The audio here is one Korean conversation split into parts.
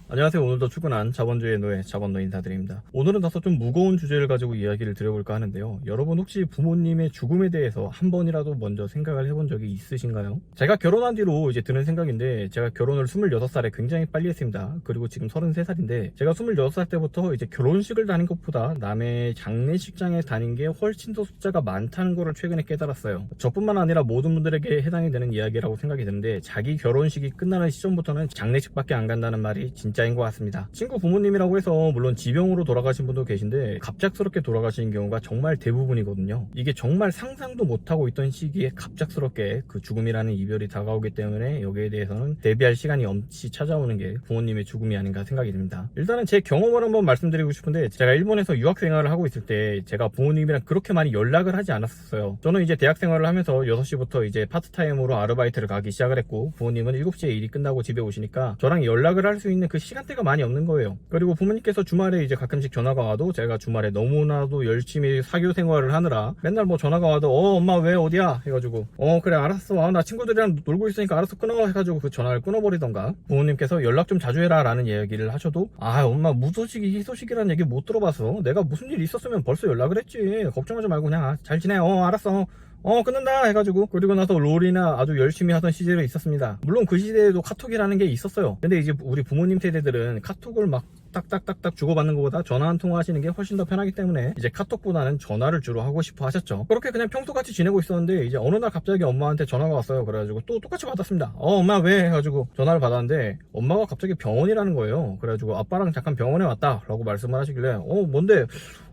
안녕하세요. 오늘도 출근한 자본주의 노예 자본노 인사드립니다. 오늘은 다소 좀 무거운 주제를 가지고 이야기를 드려볼까 하는데요. 여러분 혹시 부모님의 죽음에 대해서 한 번이라도 먼저 생각을 해본 적이 있으신가요? 제가 결혼한 뒤로 이제 드는 생각인데, 제가 결혼을 26살에 굉장히 빨리 했습니다. 그리고 지금 33살인데 제가 26살 때부터 이제 결혼식을 다닌 것보다 남의 장례식장에 다닌 게 훨씬 더 숫자가 많다는 거를 최근에 깨달았어요. 저뿐만 아니라 모든 분들에게 해당이 되는 이야기라고 생각이 드는데, 자기 결혼식이 끝나는 시점부터는 장례식밖에 안 간다는 말이 진짜인 것 같습니다. 친구 부모님이라고 해서 물론 지병으로 돌아가신 분도 계신데, 갑작스럽게 돌아가시는 경우가 정말 대부분이거든요. 이게 정말 상상도 못하고 있던 시기에 갑작스럽게 그 죽음이라는 이별이 다가오기 때문에 여기에 대해서는 대비할 시간이 엄치 찾아오는 게 부모님의 죽음이 아닌가 생각이 듭니다. 일단은 제 경험을 한번 말씀드리고 싶은데, 제가 일본에서 유학 생활을 하고 있을 때 제가 부모님이랑 그렇게 많이 연락을 하지 않았었어요. 저는 이제 대학 생활을 하면서 6시부터 이제 파트타임으로 아르바이트를 가기 시작을 했고, 부모님은 7시에 일이 끝나고 집에 오시니까 저랑 연락을 할 수 있는 그 시간대가 많이 없는 거예요. 그리고 부모님께서 주말에 이제 가끔씩 전화가 와도, 제가 주말에 너무나도 열심히 사교 생활을 하느라 맨날 뭐 전화가 와도 엄마 왜 어디야 해가지고 그래 알았어, 나 친구들이랑 놀고 있으니까 알았어 끊어 해가지고 그 전화를 끊어버리던가, 부모님께서 연락 좀 자주 해라 라는 이야기를 하셔도 엄마 무소식이 희소식이라는 얘기 못 들어봐서 내가 무슨 일 있었으면 벌써 연락을 했지, 걱정하지 말고 그냥 잘 지내, 알았어, 끊는다 해가지고, 그리고 나서 롤이나 아주 열심히 하던 시절이 있었습니다. 물론 그 시대에도 카톡이라는 게 있었어요. 근데 이제 우리 부모님 세대들은 카톡을 막 딱딱딱딱 주고받는 것보다 전화 한 통화 하시는 게 훨씬 더 편하기 때문에 이제 카톡보다는 전화를 주로 하고 싶어 하셨죠. 그렇게 그냥 평소같이 지내고 있었는데, 이제 어느 날 갑자기 엄마한테 전화가 왔어요. 그래가지고 또 똑같이 받았습니다. 엄마 왜 해가지고 전화를 받았는데, 엄마가 갑자기 병원이라는 거예요. 그래가지고 아빠랑 잠깐 병원에 왔다 라고 말씀을 하시길래 뭔데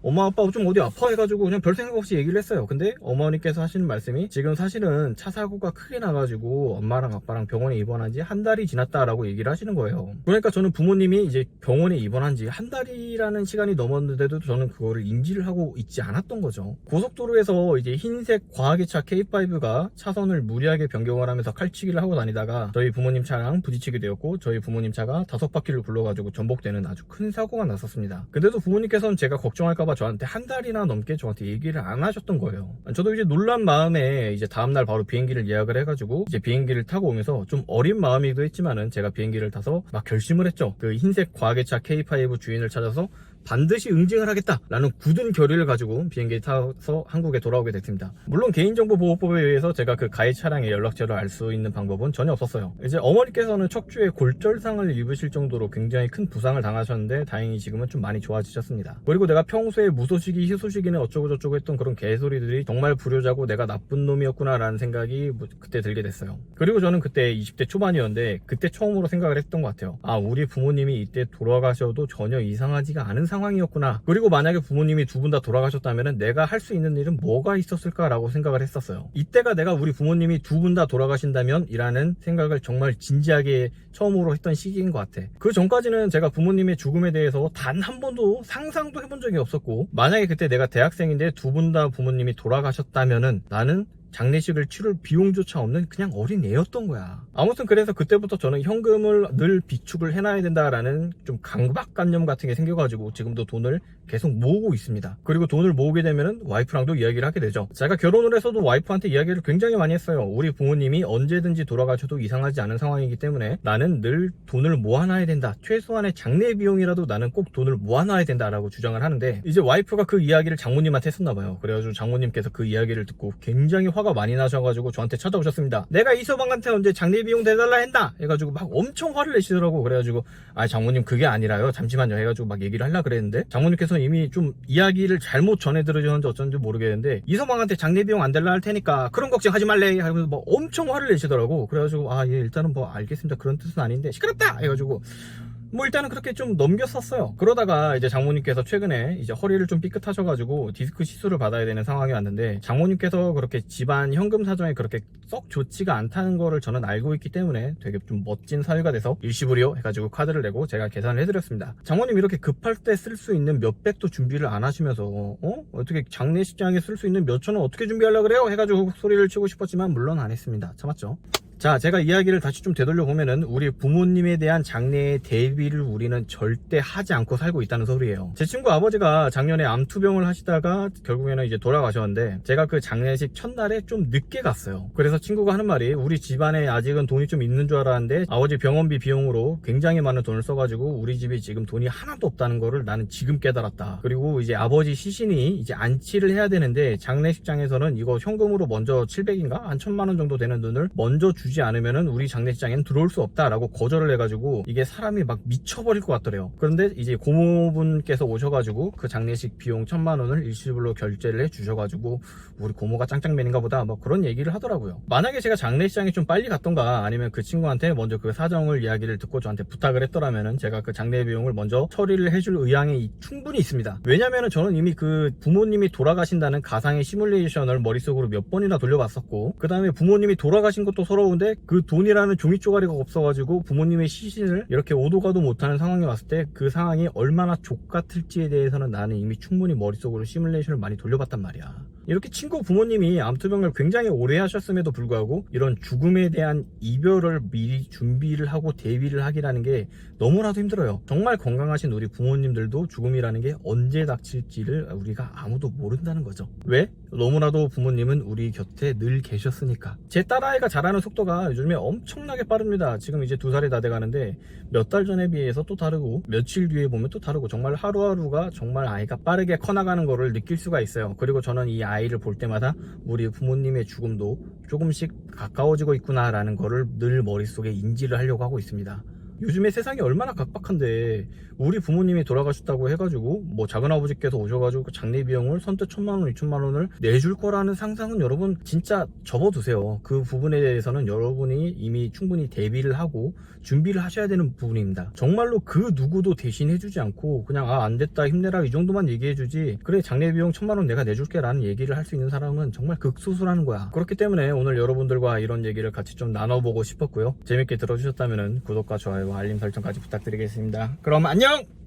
엄마 아빠 좀 어디 아파 해가지고 그냥 별 생각 없이 얘기를 했어요. 근데 어머니께서 하시는 말씀이, 지금 사실은 차 사고가 크게 나가지고 엄마랑 아빠랑 병원에 입원한 지 한 달이 지났다라고 얘기를 하시는 거예요. 그러니까 저는 부모님이 이제 병원에 입원한 지 한 달이라는 시간이 넘었는데도 저는 그거를 인지를 하고 있지 않았던 거죠. 고속도로에서 이제 흰색 과하기차 K5가 차선을 무리하게 변경을 하면서 칼치기를 하고 다니다가 저희 부모님 차랑 부딪히게 되었고, 저희 부모님 차가 5바퀴를 굴러가지고 전복되는 아주 큰 사고가 났었습니다. 근데도 부모님께서는 제가 걱정할까봐 저한테 한 달이나 넘게 저한테 얘기를 안 하셨던 거예요. 저도 이제 놀란 마음에 이제 다음날 바로 비행기를 예약을 해가지고 이제 비행기를 타고 오면서, 좀 어린 마음이기도 했지만은 제가 비행기를 타서 막 결심을 했죠. 그 흰색 과하기차 K5 주인을 찾아서 반드시 응징을 하겠다라는 굳은 결의를 가지고 비행기에 타서 한국에 돌아오게 됐습니다. 물론 개인정보보호법에 의해서 제가 그 가해 차량의 연락처를 알 수 있는 방법은 전혀 없었어요. 이제 어머니께서는 척추에 골절상을 입으실 정도로 굉장히 큰 부상을 당하셨는데, 다행히 지금은 좀 많이 좋아지셨습니다. 그리고 내가 평소에 무소식이 희소식이네 어쩌고 저쩌고 했던 그런 개소리들이 정말 불효자고 내가 나쁜 놈이었구나 라는 생각이 그때 들게 됐어요. 그리고 저는 그때 20대 초반이었는데, 그때 처음으로 생각을 했던 것 같아요. 우리 부모님이 이때 돌아가셔도 전혀 이상하지가 않은 상황이었구나. 그리고 만약에 부모님이 두 분 다 돌아가셨다면 내가 할 수 있는 일은 뭐가 있었을까라고 생각을 했었어요. 이때가 내가 우리 부모님이 두 분 다 돌아가신다면 이라는 생각을 정말 진지하게 처음으로 했던 시기인 것 같아. 그 전까지는 제가 부모님의 죽음에 대해서 단 한 번도 상상도 해본 적이 없었고, 만약에 그때 내가 대학생인데 두 분 다 부모님이 돌아가셨다면은 나는 장례식을 치를 비용조차 없는 그냥 어린 애였던 거야. 아무튼 그래서 그때부터 저는 현금을 늘 비축을 해놔야 된다라는 좀 강박관념 같은 게 생겨가지고 지금도 돈을 계속 모으고 있습니다. 그리고 돈을 모으게 되면은 와이프랑도 이야기를 하게 되죠. 제가 결혼을 해서도 와이프한테 이야기를 굉장히 많이 했어요. 우리 부모님이 언제든지 돌아가셔도 이상하지 않은 상황이기 때문에 나는 늘 돈을 모아놔야 된다. 최소한의 장례 비용이라도 나는 꼭 돈을 모아놔야 된다라고 주장을 하는데, 이제 와이프가 그 이야기를 장모님한테 했었나 봐요. 그래가지고 장모님께서 그 이야기를 듣고 굉장히 화가 많이 나셔가지고 저한테 찾아오셨습니다. 내가 이서방한테 언제 장례 비용 대달라 했다 해가지고 막 엄청 화를 내시더라고. 그래가지고 장모님 그게 아니라요, 잠시만요 해가지고 막 얘기를 하려고 그랬는데, 장모님께서 이미 좀 이야기를 잘못 전해 들으셨는지 어쩐지 모르겠는데, 이서방한테 장례 비용 안 달라 할 테니까 그런 걱정하지 말래 하면서 막 엄청 화를 내시더라고. 그래가지고 예 일단은 뭐 알겠습니다, 그런 뜻은 아닌데 시끄럽다 해가지고 뭐 일단은 그렇게 좀 넘겼었어요. 그러다가 이제 장모님께서 최근에 이제 허리를 좀 삐끗하셔가지고 디스크 시술을 받아야 되는 상황이 왔는데, 장모님께서 그렇게 집안 현금 사정이 그렇게 썩 좋지가 않다는 거를 저는 알고 있기 때문에 되게 좀 멋진 사유가 돼서 일시불이요 해가지고 카드를 내고 제가 계산을 해드렸습니다. 장모님 이렇게 급할 때 쓸 수 있는 몇백도 준비를 안 하시면서 어떻게 장례식장에 쓸 수 있는 몇천원 어떻게 준비하려고 그래요 해가지고 소리를 치고 싶었지만 물론 안 했습니다. 참았죠. 자, 제가 이야기를 다시 좀 되돌려 보면은 우리 부모님에 대한 장례의 대비를 우리는 절대 하지 않고 살고 있다는 소리예요. 제 친구 아버지가 작년에 암투병을 하시다가 결국에는 이제 돌아가셨는데 제가 그 장례식 첫날에 좀 늦게 갔어요. 그래서 친구가 하는 말이 우리 집안에 아직은 돈이 좀 있는 줄 알았는데 아버지 병원비 비용으로 굉장히 많은 돈을 써가지고 우리 집이 지금 돈이 하나도 없다는 거를 나는 지금 깨달았다. 그리고 이제 아버지 시신이 이제 안치를 해야 되는데 장례식장에서는 이거 현금으로 먼저 700인가? 한 1000만 원 정도 되는 돈을 먼저 주지 않으면은 우리 장례식장에는 들어올 수 없다라고 거절을 해가지고 이게 사람이 막 미쳐버릴 것 같더래요. 그런데 이제 고모분께서 오셔가지고 그 장례식 비용 1000만 원을 일시불로 결제를 해주셔가지고 우리 고모가 짱짱맨인가 보다 뭐 그런 얘기를 하더라고요. 만약에 제가 장례식장에 좀 빨리 갔던가 아니면 그 친구한테 먼저 그 사정을 이야기를 듣고 저한테 부탁을 했더라면은 제가 그 장례 비용을 먼저 처리를 해줄 의향이 충분히 있습니다. 왜냐면은 저는 이미 그 부모님이 돌아가신다는 가상의 시뮬레이션을 머릿속으로 몇 번이나 돌려봤었고 그 다음에 부모님이 돌아가신 것도 서러운데 그 돈이라는 종이 쪼가리가 없어가지고 부모님의 시신을 이렇게 오도 가도 못하는 상황이 왔을 때 그 상황이 얼마나 족같을지에 대해서는 나는 이미 충분히 머릿속으로 시뮬레이션을 많이 돌려봤단 말이야. 이렇게 친구 부모님이 암투병을 굉장히 오래 하셨음에도 불구하고 이런 죽음에 대한 이별을 미리 준비를 하고 대비를 하기라는 게 너무나도 힘들어요. 정말 건강하신 우리 부모님들도 죽음이라는 게 언제 닥칠지를 우리가 아무도 모른다는 거죠. 왜? 너무나도 부모님은 우리 곁에 늘 계셨으니까. 제 딸아이가 자라는 속도가 요즘에 엄청나게 빠릅니다. 지금 이제 2살이 다 돼가는데 몇 달 전에 비해서 또 다르고 며칠 뒤에 보면 또 다르고 정말 하루하루가 정말 아이가 빠르게 커나가는 거를 느낄 수가 있어요. 그리고 저는 이 아이를 볼 때마다 우리 부모님의 죽음도 조금씩 가까워지고 있구나라는 거를 늘 머릿속에 인지를 하려고 하고 있습니다. 요즘에 세상이 얼마나 각박한데 우리 부모님이 돌아가셨다고 해가지고 뭐 작은아버지께서 오셔가지고 그 장례 비용을 선뜻 1000만원 2000만원을 내줄 거라는 상상은 여러분 진짜 접어두세요. 그 부분에 대해서는 여러분이 이미 충분히 대비를 하고 준비를 하셔야 되는 부분입니다. 정말로 그 누구도 대신 해주지 않고 그냥 안됐다 힘내라 이 정도만 얘기해주지 그래 장례 비용 1000만원 내가 내줄게 라는 얘기를 할 수 있는 사람은 정말 극소수라는 거야. 그렇기 때문에 오늘 여러분들과 이런 얘기를 같이 좀 나눠보고 싶었고요. 재밌게 들어주셨다면 구독과 좋아요 알림 설정까지 부탁드리겠습니다. 그럼 안녕!